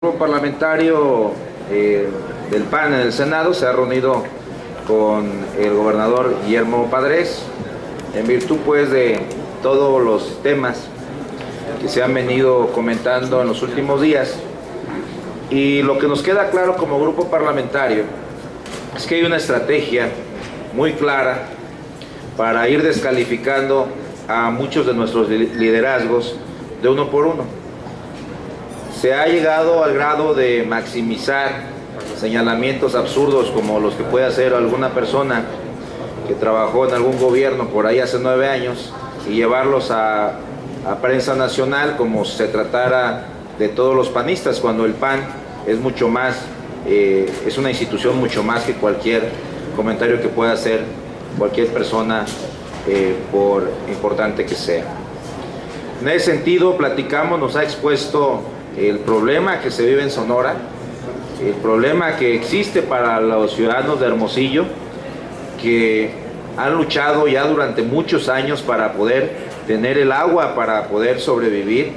grupo parlamentario del PAN en el Senado se ha reunido con el gobernador Guillermo Padres en virtud pues de todos los temas que se han venido comentando en los últimos días, y lo que nos queda claro como grupo parlamentario es que hay una estrategia muy clara para ir descalificando a muchos de nuestros liderazgos de uno por uno. Se ha llegado al grado de maximizar señalamientos absurdos como los que puede hacer alguna persona que trabajó en algún gobierno por ahí hace 9 años y llevarlos a prensa nacional como si se tratara de todos los panistas, cuando el PAN es mucho más, es una institución mucho más que cualquier comentario que pueda hacer cualquier persona, por importante que sea. En ese sentido, platicamos, nos ha expuesto el problema que se vive en Sonora, el problema que existe para los ciudadanos de Hermosillo, que han luchado ya durante muchos años para poder tener el agua, para poder sobrevivir,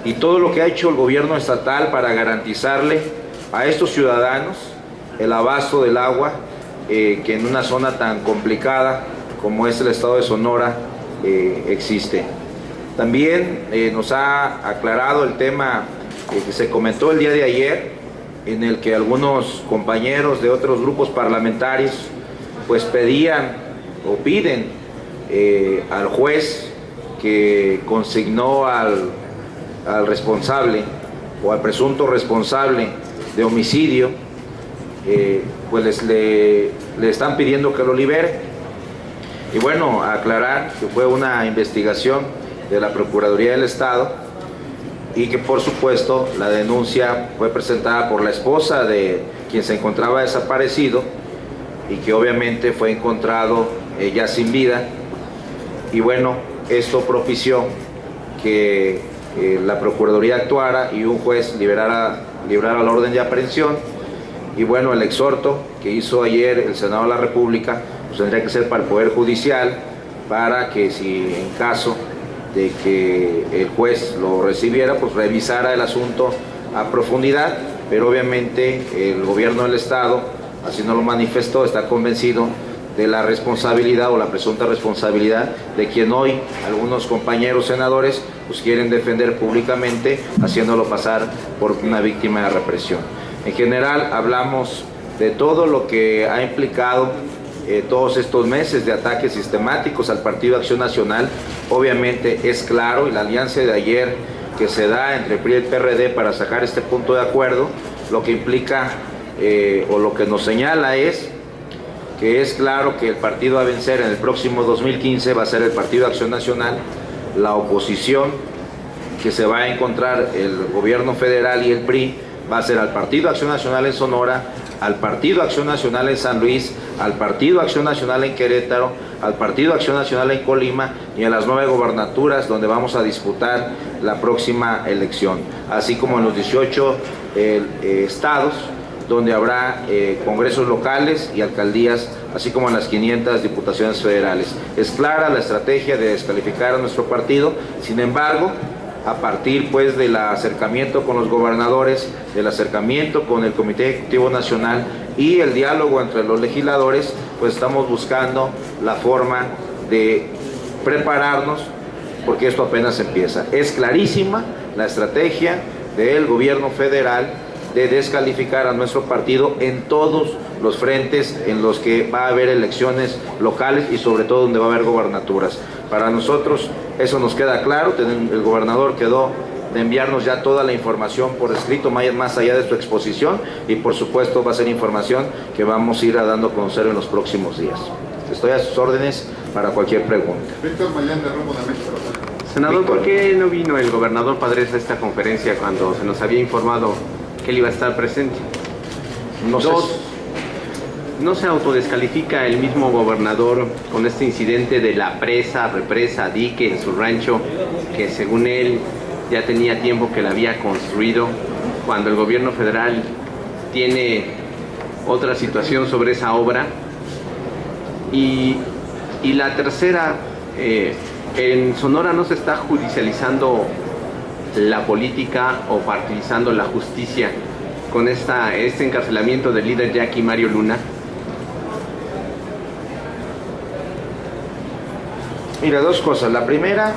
y todo lo que ha hecho el gobierno estatal para garantizarle a estos ciudadanos el abasto del agua, que en una zona tan complicada como es el estado de Sonora existe. También nos ha aclarado el tema que se comentó el día de ayer, en el que algunos compañeros de otros grupos parlamentarios pues pedían o piden al juez que consignó al responsable o al presunto responsable de homicidio, pues le están pidiendo que lo libere. Y bueno, aclarar que fue una investigación de la Procuraduría del Estado y que por supuesto la denuncia fue presentada por la esposa de quien se encontraba desaparecido y que obviamente fue encontrado ya sin vida. Y bueno, esto propició que la Procuraduría actuara y un juez librara la orden de aprehensión. Y bueno, el exhorto que hizo ayer el Senado de la República pues tendría que ser para el Poder Judicial, para que si en caso de que el juez lo recibiera, pues revisara el asunto a profundidad, pero obviamente el gobierno del Estado, así nos lo manifestó, está convencido de la responsabilidad o la presunta responsabilidad de quien hoy algunos compañeros senadores pues quieren defender públicamente, haciéndolo pasar por una víctima de represión. En general hablamos de todo lo que ha implicado todos estos meses de ataques sistemáticos al Partido Acción Nacional. Obviamente es claro, y la alianza de ayer que se da entre PRI y el PRD para sacar este punto de acuerdo, lo que implica o lo que nos señala es que es claro que el partido a vencer en el próximo 2015 va a ser el Partido Acción Nacional. La oposición que se va a encontrar el gobierno federal y el PRI va a ser al Partido Acción Nacional en Sonora, al Partido Acción Nacional en San Luis, al Partido Acción Nacional en Querétaro, al Partido Acción Nacional en Colima y en las 9 gobernaturas donde vamos a disputar la próxima elección, así como en los 18 estados donde habrá congresos locales y alcaldías, así como en las 500 diputaciones federales. Es clara la estrategia de descalificar a nuestro partido. Sin embargo, a partir pues del acercamiento con los gobernadores, del acercamiento con el Comité Ejecutivo Nacional y el diálogo entre los legisladores, pues estamos buscando la forma de prepararnos, porque esto apenas empieza. Es clarísima la estrategia del gobierno federal de descalificar a nuestro partido en todos los frentes en los que va a haber elecciones locales y sobre todo donde va a haber gobernaturas. Para nosotros eso nos queda claro. El gobernador quedó de enviarnos ya toda la información por escrito, más allá de su exposición, y por supuesto va a ser información que vamos a ir dando a conocer en los próximos días. Estoy a sus órdenes para cualquier pregunta. Víctor Mayán, de Rumbo de México. Senador, ¿por qué no vino el gobernador Padres a esta conferencia cuando se nos había informado que él iba a estar presente? ¿No se autodescalifica el mismo gobernador con este incidente de la represa, dique en su rancho, que según él ya tenía tiempo que la había construido, cuando el gobierno federal tiene otra situación sobre esa obra? Y la tercera, en Sonora no se está judicializando la política o partidizando la justicia con este encarcelamiento del líder yaqui Mario Luna? Mira, dos cosas. La primera,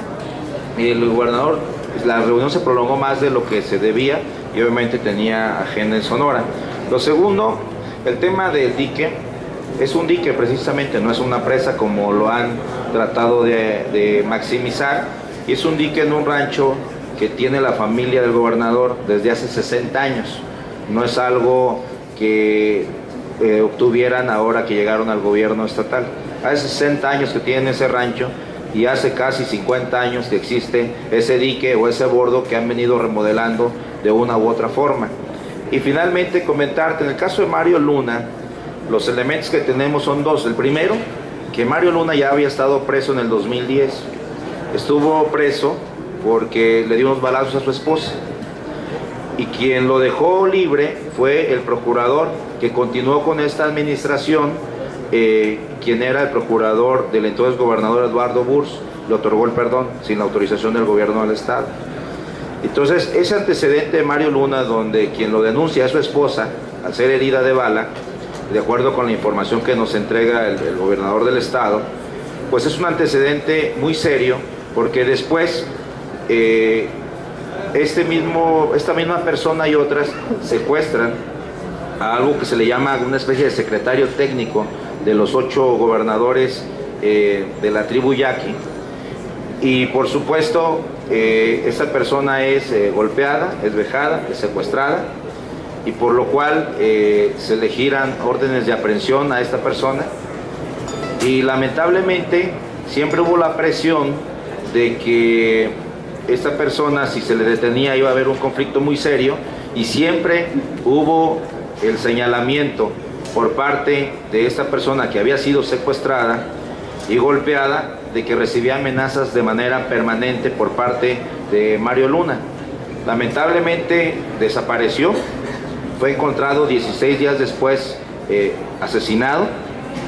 el gobernador, la reunión se prolongó más de lo que se debía y obviamente tenía agenda en Sonora. Lo segundo, el tema del dique, es un dique precisamente, no es una presa como lo han tratado de maximizar, y es un dique en un rancho que tiene la familia del gobernador desde hace 60 años. No es algo que obtuvieran ahora que llegaron al gobierno estatal. Hace 60 años que tienen ese rancho y hace casi 50 años que existe ese dique o ese bordo que han venido remodelando de una u otra forma. Y finalmente comentarte, en el caso de Mario Luna, los elementos que tenemos son dos. El primero, que Mario Luna ya había estado preso en el 2010. Estuvo preso porque le dio unos balazos a su esposa. Y quien lo dejó libre fue el procurador que continuó con esta administración, quien era el procurador del entonces gobernador Eduardo Burrs, le otorgó el perdón sin la autorización del gobierno del estado. Entonces, ese antecedente de Mario Luna, donde quien lo denuncia es su esposa, al ser herida de bala, de acuerdo con la información que nos entrega el gobernador del estado, pues es un antecedente muy serio, porque después esta misma persona y otras secuestran a algo que se le llama una especie de secretario técnico de los 8 gobernadores de la tribu yaqui, y por supuesto esta persona es golpeada, es vejada, es secuestrada, y por lo cual se le giran órdenes de aprehensión a esta persona, y lamentablemente siempre hubo la presión de que esta persona, si se le detenía, iba a haber un conflicto muy serio, y siempre hubo el señalamiento por parte de esta persona que había sido secuestrada y golpeada de que recibía amenazas de manera permanente por parte de Mario Luna. Lamentablemente desapareció, fue encontrado 16 días después asesinado,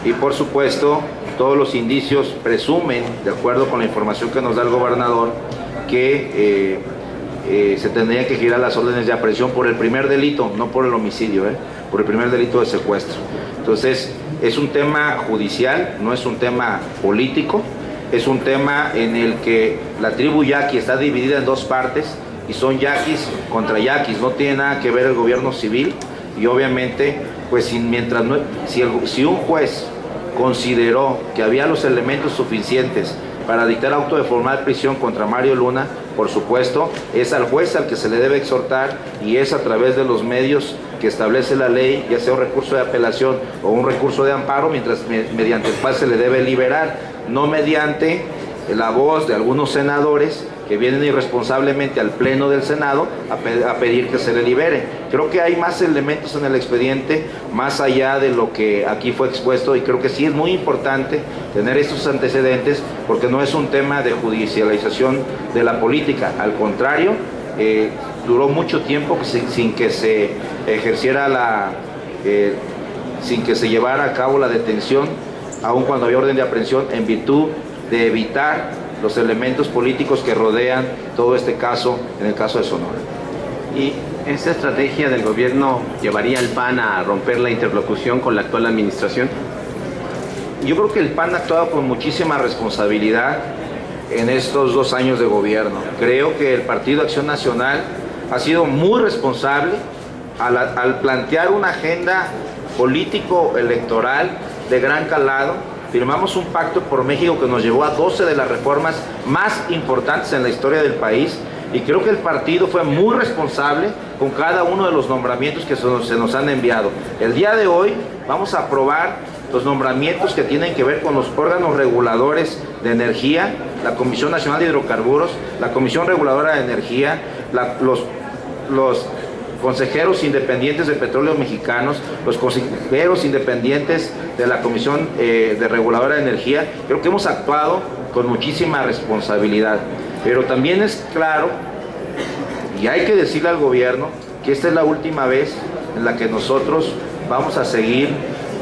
y por supuesto todos los indicios presumen, de acuerdo con la información que nos da el gobernador, que se tendría que girar las órdenes de aprehensión por el primer delito, no por el homicidio, por el primer delito de secuestro. Entonces, es un tema judicial, no es un tema político, es un tema en el que la tribu yaqui está dividida en dos partes, y son yaquis contra yaquis, no tiene nada que ver el gobierno civil, y obviamente, pues si un juez consideró que había los elementos suficientes para dictar auto de formal prisión contra Mario Luna, por supuesto, es al juez al que se le debe exhortar, y es a través de los medios que establece la ley, ya sea un recurso de apelación o un recurso de amparo, mediante el cual se le debe liberar, no mediante la voz de algunos senadores que vienen irresponsablemente al pleno del Senado a pedir que se le libere. Creo que hay más elementos en el expediente, más allá de lo que aquí fue expuesto, y creo que sí es muy importante tener estos antecedentes, porque no es un tema de judicialización de la política, al contrario, duró mucho tiempo sin que se ejerciera sin que se llevara a cabo la detención, aun cuando había orden de aprehensión, en virtud de evitar los elementos políticos que rodean todo este caso, en el caso de Sonora. ¿Y esta estrategia del gobierno llevaría al PAN a romper la interlocución con la actual administración? Yo creo que el PAN ha actuado con muchísima responsabilidad en estos 2 años de gobierno. Creo que el Partido Acción Nacional ha sido muy responsable al plantear una agenda político-electoral de gran calado. Firmamos un pacto por México que nos llevó a 12 de las reformas más importantes en la historia del país, y creo que el partido fue muy responsable con cada uno de los nombramientos que se nos han enviado. El día de hoy vamos a aprobar los nombramientos que tienen que ver con los órganos reguladores de energía, la Comisión Nacional de Hidrocarburos, la Comisión Reguladora de Energía, los consejeros independientes de Petróleos Mexicanos, los consejeros independientes de la Comisión de Reguladora de Energía. Creo que hemos actuado con muchísima responsabilidad, pero también es claro, y hay que decirle al gobierno, que esta es la última vez en la que nosotros vamos a seguir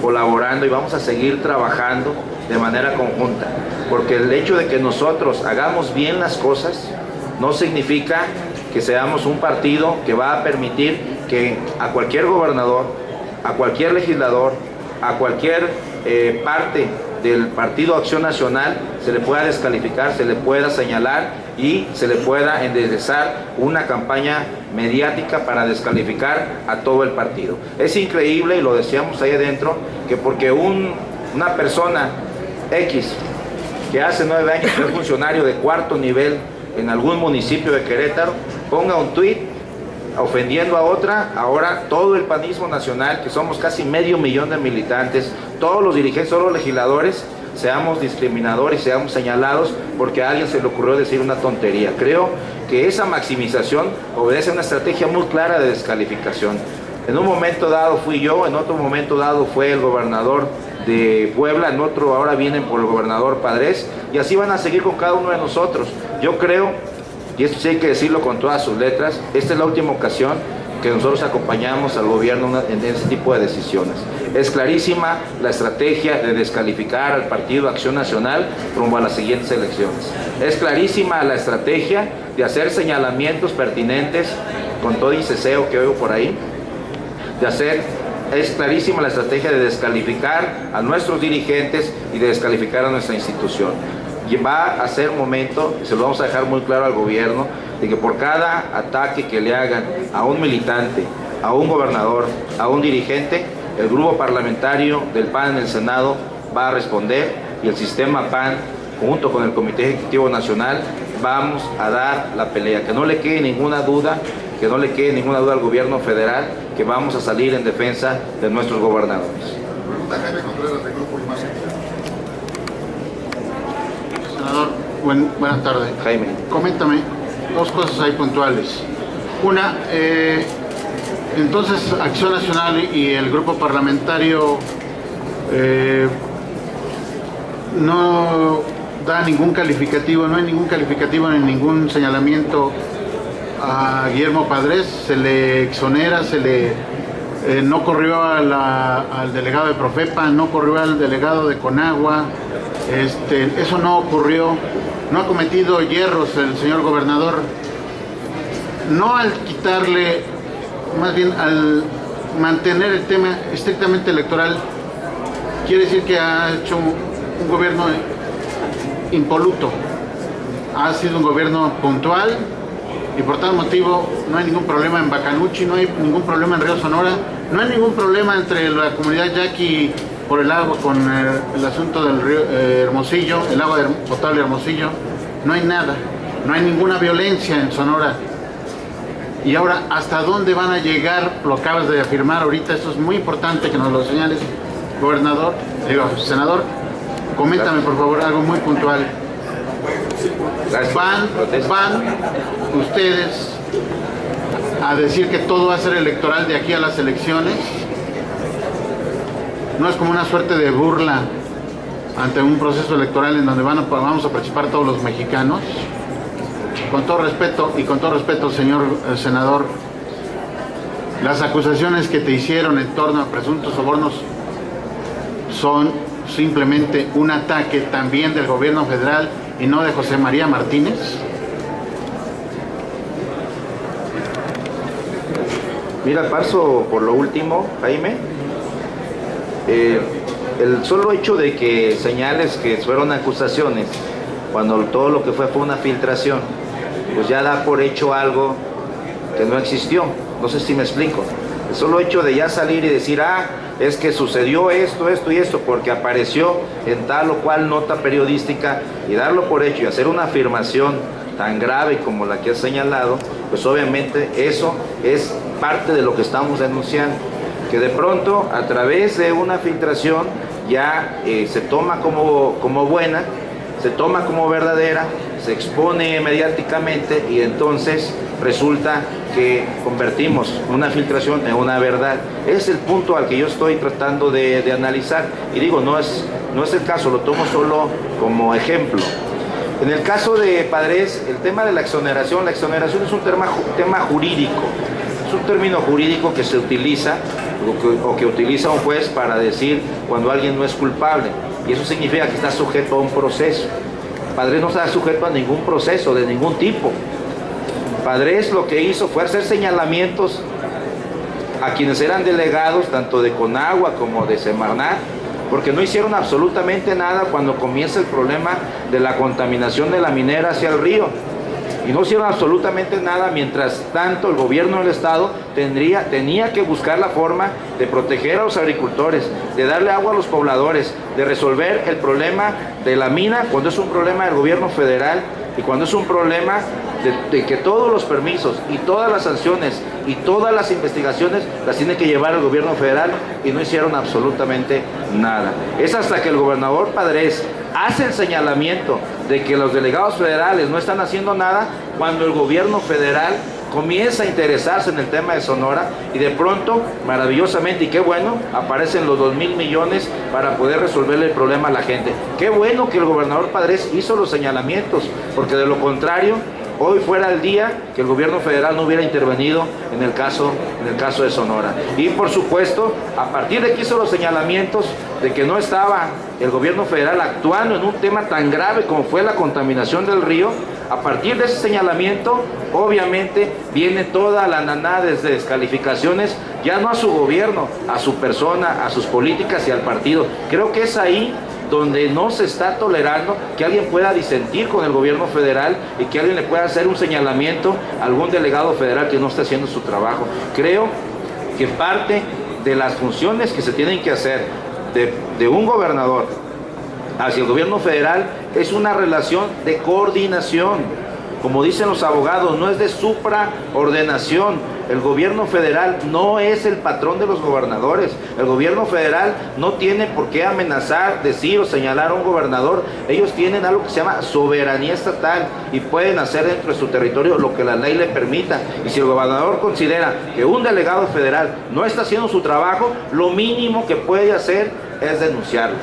colaborando y vamos a seguir trabajando de manera conjunta, porque el hecho de que nosotros hagamos bien las cosas no significa que seamos un partido que va a permitir que a cualquier gobernador, a cualquier legislador, a cualquier parte del Partido Acción Nacional se le pueda descalificar, se le pueda señalar y se le pueda enderezar una campaña mediática para descalificar a todo el partido. Es increíble, y lo decíamos ahí adentro, que porque una persona X que hace 9 años fue funcionario de cuarto nivel en algún municipio de Querétaro, ponga un tuit ofendiendo a otra, ahora todo el panismo nacional, que somos casi 500,000 de militantes, todos los dirigentes, todos los legisladores, seamos discriminadores, seamos señalados porque a alguien se le ocurrió decir una tontería. Creo que esa maximización obedece a una estrategia muy clara de descalificación. En un momento dado fui yo, en otro momento dado fue el gobernador de Puebla, en otro ahora vienen por el gobernador Padres, y así van a seguir con cada uno de nosotros. Yo creo, y esto sí hay que decirlo con todas sus letras, esta es la última ocasión que nosotros acompañamos al gobierno en ese tipo de decisiones. Es clarísima la estrategia de descalificar al Partido Acción Nacional rumbo a las siguientes elecciones. Es clarísima la estrategia de hacer señalamientos pertinentes con todo y ceseo que oigo por ahí, es clarísima la estrategia de descalificar a nuestros dirigentes y de descalificar a nuestra institución. Y va a ser momento, y se lo vamos a dejar muy claro al gobierno, de que por cada ataque que le hagan a un militante, a un gobernador, a un dirigente, el grupo parlamentario del PAN en el Senado va a responder, y el sistema PAN, junto con el Comité Ejecutivo Nacional, vamos a dar la pelea. Que no le quede ninguna duda, que no le quede ninguna duda al gobierno federal, que vamos a salir en defensa de nuestros gobernadores. Senador, buenas tardes. Jaime. Coméntame dos cosas ahí puntuales. Una, entonces Acción Nacional y el grupo parlamentario no da ningún calificativo, no hay ningún calificativo ni ningún señalamiento a Guillermo Padres, se le exonera, no corrió al delegado de Profepa, no corrió al delegado de Conagua, eso no ocurrió, no ha cometido hierros el señor gobernador, no al quitarle, más bien al mantener el tema estrictamente electoral, quiere decir que ha hecho un gobierno impoluto, ha sido un gobierno puntual, y por tal motivo no hay ningún problema en Bacanuchi, no hay ningún problema en Río Sonora, no hay ningún problema entre la comunidad yaqui por el agua con el asunto del río Hermosillo, el agua potable Hermosillo, no hay nada, no hay ninguna violencia en Sonora. Y ahora, ¿hasta dónde van a llegar? Lo acabas de afirmar ahorita, esto es muy importante que nos lo señales, senador, coméntame por favor algo muy puntual. ¿Van ustedes a decir que todo va a ser electoral de aquí a las elecciones? ¿No es como una suerte de burla ante un proceso electoral en donde vamos a participar todos los mexicanos? Con todo respeto, señor senador, las acusaciones que te hicieron en torno a presuntos sobornos son simplemente un ataque también del gobierno federal y no de José María Martínez. Mira, paso por lo último, Jaime. El solo hecho de que señales que fueron acusaciones, cuando todo lo que fue una filtración, pues ya da por hecho algo que no existió. No sé si me explico. El solo hecho de ya salir y decir, es que sucedió esto y esto, porque apareció en tal o cual nota periodística, y darlo por hecho y hacer una afirmación tan grave como la que has señalado, pues obviamente eso es parte de lo que estamos denunciando, que de pronto a través de una filtración ya se toma como buena, se toma como verdadera, se expone mediáticamente, y entonces resulta que convertimos una filtración en una verdad. Es el punto al que yo estoy tratando de analizar, y digo, no es el caso, lo tomo solo como ejemplo. En el caso de Padres, el tema de la exoneración es un tema jurídico, es un término jurídico que se utiliza o que utiliza un juez para decir cuando alguien no es culpable, y eso significa que está sujeto a un proceso. Padres no está sujeto a ningún proceso de ningún tipo. Padres lo que hizo fue hacer señalamientos a quienes eran delegados, tanto de Conagua como de Semarnat, porque no hicieron absolutamente nada cuando comienza el problema de la contaminación de la minera hacia el río. Y no hicieron absolutamente nada, mientras tanto el gobierno del estado tenía que buscar la forma de proteger a los agricultores, de darle agua a los pobladores, de resolver el problema de la mina cuando es un problema del gobierno federal y cuando es un problema de que todos los permisos y todas las sanciones y todas las investigaciones las tiene que llevar el gobierno federal, y no hicieron absolutamente nada. Es hasta que el gobernador Padres hace el señalamiento de que los delegados federales no están haciendo nada, cuando el gobierno federal comienza a interesarse en el tema de Sonora, y de pronto, maravillosamente, y qué bueno, aparecen los 2,000 millones para poder resolverle el problema a la gente. Qué bueno que el gobernador Padres hizo los señalamientos, porque de lo contrario, hoy fuera el día que el gobierno federal no hubiera intervenido en el caso de Sonora. Y por supuesto, a partir de que hizo los señalamientos de que no estaba el gobierno federal actuando en un tema tan grave como fue la contaminación del río, a partir de ese señalamiento, obviamente, viene toda la andanada de descalificaciones, ya no a su gobierno, a su persona, a sus políticas y al partido. Creo que es ahí donde no se está tolerando que alguien pueda disentir con el gobierno federal y que alguien le pueda hacer un señalamiento a algún delegado federal que no está haciendo su trabajo. Creo que parte de las funciones que se tienen que hacer de un gobernador hacia el gobierno federal es una relación de coordinación. Como dicen los abogados, no es de supraordenación. El gobierno federal no es el patrón de los gobernadores. El gobierno federal no tiene por qué amenazar, decir o señalar a un gobernador. Ellos tienen algo que se llama soberanía estatal y pueden hacer dentro de su territorio lo que la ley le permita. Y si el gobernador considera que un delegado federal no está haciendo su trabajo, lo mínimo que puede hacer es denunciarlo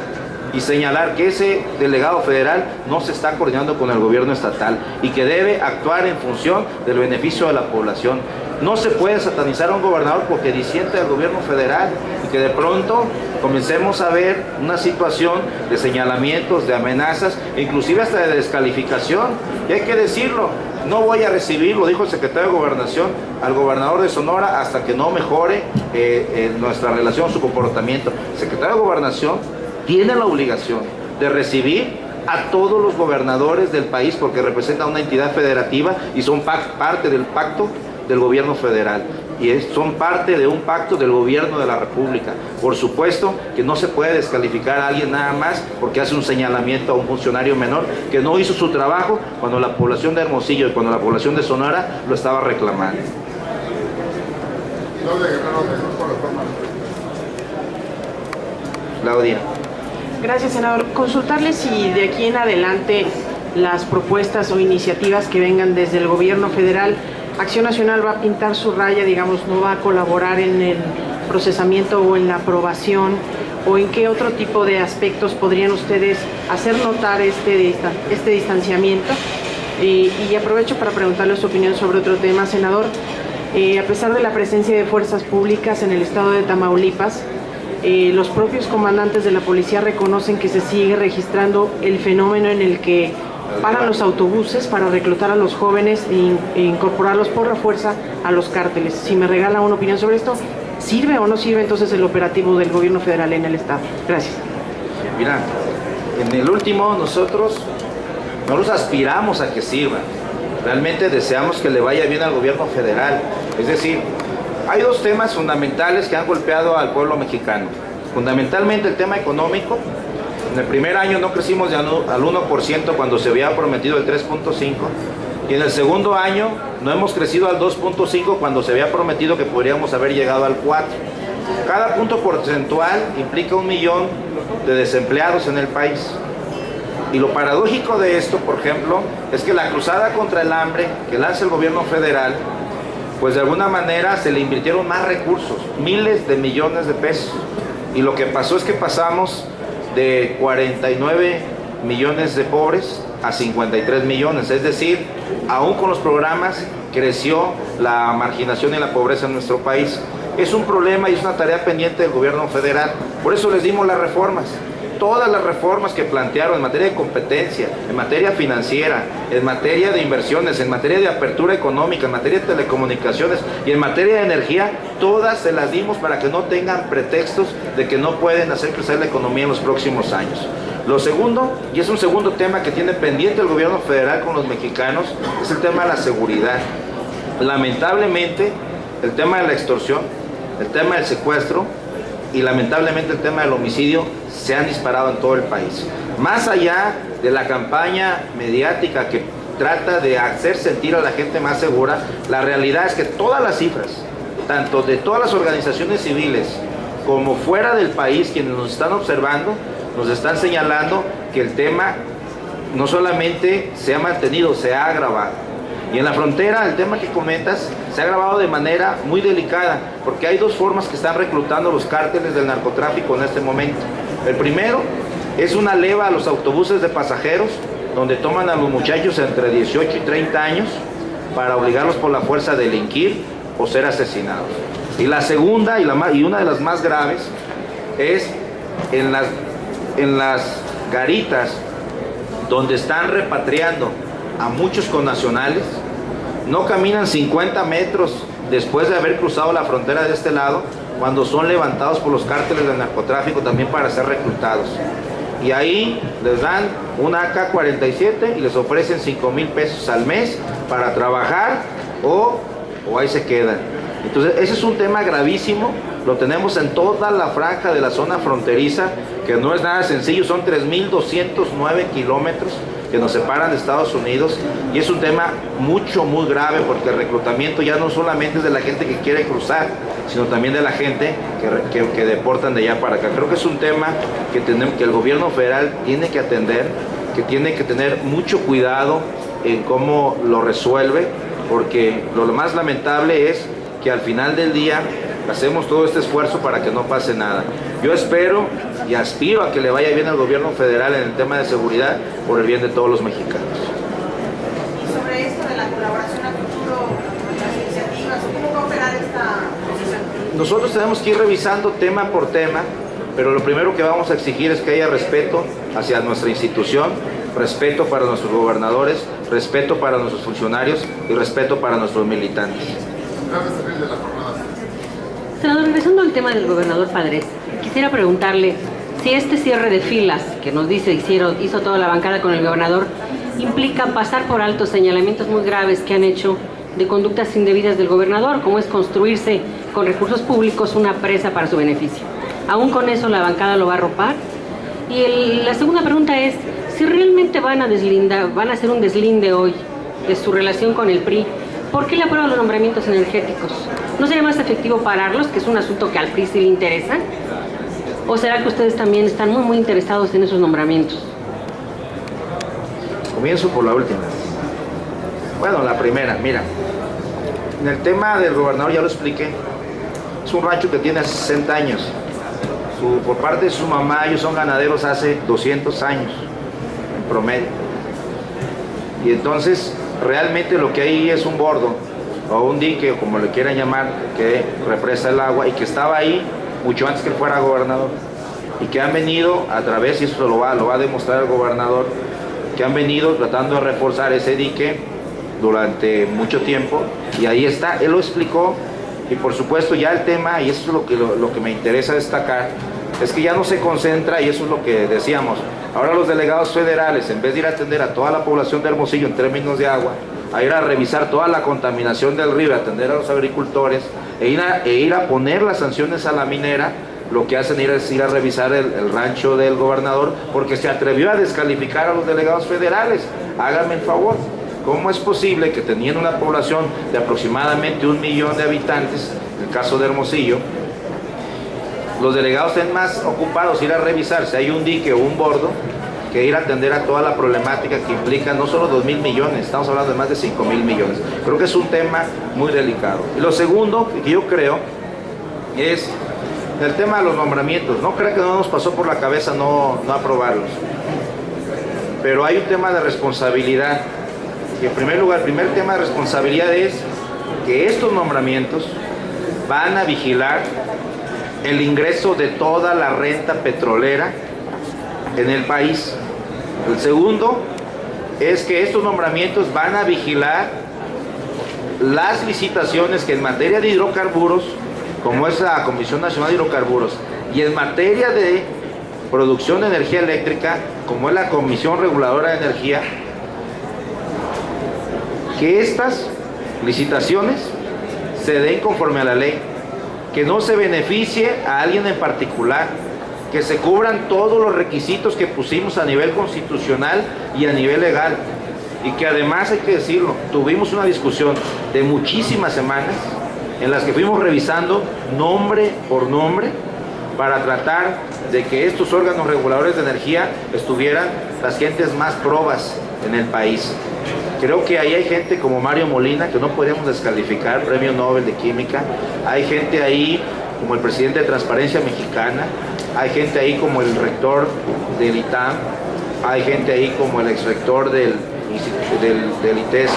y señalar que ese delegado federal no se está coordinando con el gobierno estatal y que debe actuar en función del beneficio de la población. No se puede satanizar a un gobernador porque disiente del gobierno federal y que de pronto comencemos a ver una situación de señalamientos, de amenazas, inclusive hasta de descalificación. Y hay que decirlo, no voy a recibir, lo dijo el secretario de Gobernación, al gobernador de Sonora hasta que no mejore nuestra relación, su comportamiento. El secretario de Gobernación tiene la obligación de recibir a todos los gobernadores del país porque representan una entidad federativa y son parte del pacto del gobierno federal y son parte de un pacto del gobierno de la República. Por supuesto que no se puede descalificar a alguien nada más porque hace un señalamiento a un funcionario menor que no hizo su trabajo cuando la población de Hermosillo y cuando la población de Sonora lo estaba reclamando. Claudia. Gracias, senador. Consultarle si de aquí en adelante las propuestas o iniciativas que vengan desde el gobierno federal, Acción Nacional va a pintar su raya, digamos, no va a colaborar en el procesamiento o en la aprobación, o en qué otro tipo de aspectos podrían ustedes hacer notar este distanciamiento. Y aprovecho para preguntarle su opinión sobre otro tema, senador. A pesar de la presencia de fuerzas públicas en el estado de Tamaulipas, los propios comandantes de la policía reconocen que se sigue registrando el fenómeno en el que paran los autobuses para reclutar a los jóvenes e incorporarlos por la fuerza a los cárteles. Si me regala una opinión sobre esto, ¿sirve o no sirve entonces el operativo del gobierno federal en el estado? Gracias. Mira, en el último nosotros aspiramos a que sirva. Realmente deseamos que le vaya bien al gobierno federal. Es decir, hay dos temas fundamentales que han golpeado al pueblo mexicano. Fundamentalmente el tema económico. En el primer año no crecimos al 1% cuando se había prometido el 3.5%. Y en el segundo año no hemos crecido al 2.5% cuando se había prometido que podríamos haber llegado al 4%. Cada punto porcentual implica 1 millón de desempleados en el país. Y lo paradójico de esto, por ejemplo, es que la cruzada contra el hambre que lanza el gobierno federal, pues de alguna manera se le invirtieron más recursos, miles de millones de pesos. Y lo que pasó es que pasamos de 49 millones de pobres a 53 millones. Es decir, aún con los programas creció la marginación y la pobreza en nuestro país. Es un problema y es una tarea pendiente del gobierno federal. Por eso les dimos las reformas. todas las reformas que plantearon en materia de competencia, en materia financiera, en materia de inversiones, en materia de apertura económica, en materia de telecomunicaciones y en materia de energía, todas se las dimos para que no tengan pretextos de que no pueden hacer crecer la economía en los próximos años. Lo segundo, y es un segundo tema que tiene pendiente el gobierno federal con los mexicanos, es el tema de la seguridad. Lamentablemente, el tema de la extorsión, el tema del secuestro y lamentablemente el tema del homicidio se han disparado en todo el país. Más allá de la campaña mediática que trata de hacer sentir a la gente más segura, la realidad es que todas las cifras, tanto de todas las organizaciones civiles como fuera del país, quienes nos están observando, nos están señalando que el tema no solamente se ha mantenido, se ha agravado. Y en la frontera, el tema que comentas, se ha agravado de manera muy delicada, porque hay dos formas que están reclutando los cárteles del narcotráfico en este momento. El primero es una leva a los autobuses de pasajeros, donde toman a los muchachos entre 18 y 30 años para obligarlos por la fuerza a delinquir o ser asesinados. Y la segunda, y una de las más graves, es en las garitas donde están repatriando a muchos connacionales, no caminan 50 metros después de haber cruzado la frontera de este lado, cuando son levantados por los cárteles del narcotráfico también para ser reclutados. Y ahí les dan una AK-47 y les ofrecen 5,000 pesos al mes para trabajar o ahí se quedan. Entonces ese es un tema gravísimo, lo tenemos en toda la franja de la zona fronteriza, que no es nada sencillo, son 3.209 kilómetros que nos separan de Estados Unidos, y es un tema muy grave, porque el reclutamiento ya no solamente es de la gente que quiere cruzar, sino también de la gente que deportan de allá para acá. Creo que es un tema que el gobierno federal tiene que atender, que tiene que tener mucho cuidado en cómo lo resuelve, porque lo más lamentable es que al final del día hacemos todo este esfuerzo para que no pase nada. Yo espero y aspiro a que le vaya bien al gobierno federal en el tema de seguridad por el bien de todos los mexicanos. Y sobre esto de la colaboración a futuro, las iniciativas, ¿cómo va a operar esta posición? Nosotros tenemos que ir revisando tema por tema, pero lo primero que vamos a exigir es que haya respeto hacia nuestra institución, respeto para nuestros gobernadores, respeto para nuestros funcionarios y respeto para nuestros militantes. Senador, regresando al tema del gobernador Padres, quisiera preguntarle si este cierre de filas que nos dice hizo toda la bancada con el gobernador implica pasar por alto señalamientos muy graves que han hecho de conductas indebidas del gobernador, como es construirse con recursos públicos una presa para su beneficio. ¿Aún con eso la bancada lo va a arropar? Y la segunda pregunta es, si realmente van a hacer un deslinde hoy de su relación con el PRI, ¿por qué le aprueban los nombramientos energéticos? ¿No sería más efectivo pararlos, que es un asunto que al PRI sí le interesa? ¿O será que ustedes también están muy interesados en esos nombramientos? Comienzo por la última. Bueno, la primera, mira, en el tema del gobernador ya lo expliqué. Es un rancho que tiene 60 años. Por parte de su mamá, ellos son ganaderos hace 200 años, en promedio. Y entonces, realmente lo que hay es un bordo, o un dique, o como le quieran llamar, que represa el agua y que estaba ahí mucho antes que él fuera gobernador. Y que han venido a través, y eso lo va a demostrar el gobernador, que han venido tratando de reforzar ese dique durante mucho tiempo, y ahí está, él lo explicó. Y por supuesto ya el tema, y eso es lo que me interesa destacar, es que ya no se concentra, y eso es lo que decíamos, ahora los delegados federales, en vez de ir a atender a toda la población de Hermosillo en términos de agua, a ir a revisar toda la contaminación del río, a atender a los agricultores, e ir a poner las sanciones a la minera, lo que hacen es ir a revisar el rancho del gobernador, porque se atrevió a descalificar a los delegados federales. Háganme el favor. ¿Cómo es posible que teniendo una población de aproximadamente 1 millón de habitantes, en el caso de Hermosillo, los delegados estén más ocupados ir a revisar si hay un dique o un bordo, que ir a atender a toda la problemática que implica no solo 2,000 millones, estamos hablando de más de 5,000 millones? Creo que es un tema muy delicado. Y lo segundo que yo creo es el tema de los nombramientos. No creo que no nos pasó por la cabeza no aprobarlos, pero hay un tema de responsabilidad. Y en primer lugar, el primer tema de responsabilidad es que estos nombramientos van a vigilar el ingreso de toda la renta petrolera en el país. El segundo es que estos nombramientos van a vigilar las licitaciones que en materia de hidrocarburos, como es la Comisión Nacional de Hidrocarburos, y en materia de producción de energía eléctrica, como es la Comisión Reguladora de Energía, que estas licitaciones se den conforme a la ley, que no se beneficie a alguien en particular, que se cubran todos los requisitos que pusimos a nivel constitucional y a nivel legal, y que además, hay que decirlo, tuvimos una discusión de muchísimas semanas en las que fuimos revisando nombre por nombre para tratar de que estos órganos reguladores de energía estuvieran las gentes más probas en el país. Creo que ahí hay gente como Mario Molina, que no podemos descalificar, Premio Nobel de Química. Hay gente ahí como el presidente de Transparencia Mexicana. Hay gente ahí como el rector del ITAM. Hay gente ahí como el exrector del ITESO.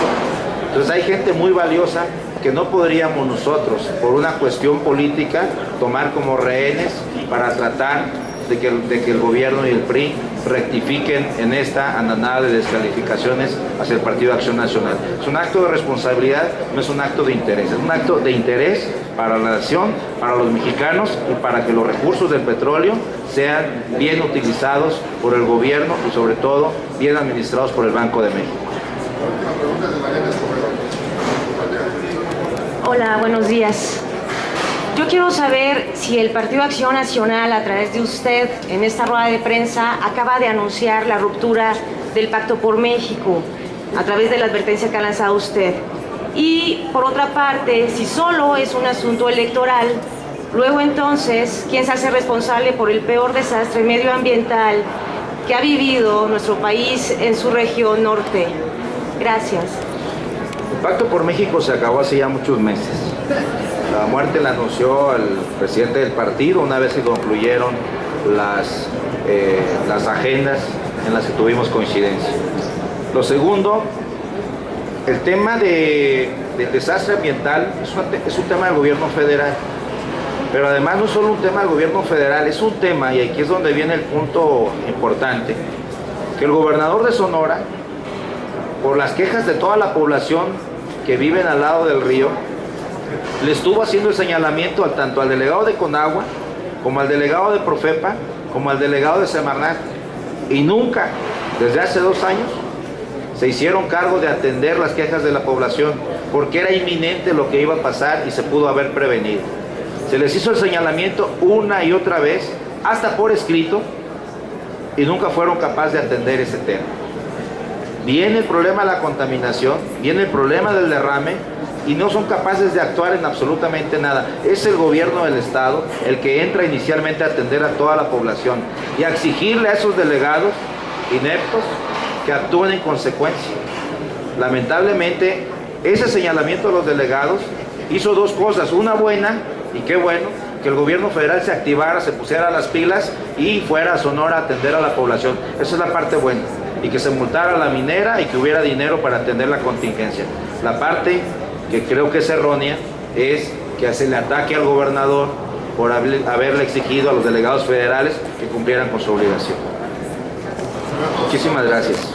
Entonces hay gente muy valiosa que no podríamos nosotros, por una cuestión política, tomar como rehenes para tratar de que el gobierno y el PRI rectifiquen en esta andanada de descalificaciones hacia el Partido de Acción Nacional. Es un acto de responsabilidad, no es un acto de interés, es un acto de interés para la nación, para los mexicanos y para que los recursos del petróleo sean bien utilizados por el gobierno y sobre todo bien administrados por el Banco de México. Hola, buenos días. Yo quiero saber si el Partido Acción Nacional, a través de usted, en esta rueda de prensa, acaba de anunciar la ruptura del Pacto por México, a través de la advertencia que ha lanzado usted. Y, por otra parte, si solo es un asunto electoral, luego entonces, ¿quién se hace responsable por el peor desastre medioambiental que ha vivido nuestro país en su región norte? Gracias. El Pacto por México se acabó hace ya muchos meses. La muerte la anunció el presidente del partido una vez que concluyeron las agendas en las que tuvimos coincidencia. Lo segundo, el tema del desastre ambiental es un tema del gobierno federal, pero además no es solo un tema del gobierno federal, es un tema, y aquí es donde viene el punto importante, que el gobernador de Sonora, por las quejas de toda la población que viven al lado del río, le estuvo haciendo el señalamiento tanto al delegado de Conagua, como al delegado de Profepa, como al delegado de Semarnat, y nunca, desde hace 2 años, se hicieron cargo de atender las quejas de la población, porque era inminente lo que iba a pasar y se pudo haber prevenido. Se les hizo el señalamiento una y otra vez, hasta por escrito, y nunca fueron capaces de atender ese tema. Viene el problema de la contaminación, viene el problema del derrame, y no son capaces de actuar en absolutamente nada. Es el gobierno del estado el que entra inicialmente a atender a toda la población y a exigirle a esos delegados ineptos que actúen en consecuencia. Lamentablemente, ese señalamiento de los delegados hizo 2 cosas. Una buena, y qué bueno, que el gobierno federal se activara, se pusiera las pilas y fuera a Sonora a atender a la población. Esa es la parte buena. Y que se multara a la minera y que hubiera dinero para atender la contingencia. La parte que creo que es errónea es que se le ataque al gobernador por haberle exigido a los delegados federales que cumplieran con su obligación. Muchísimas gracias.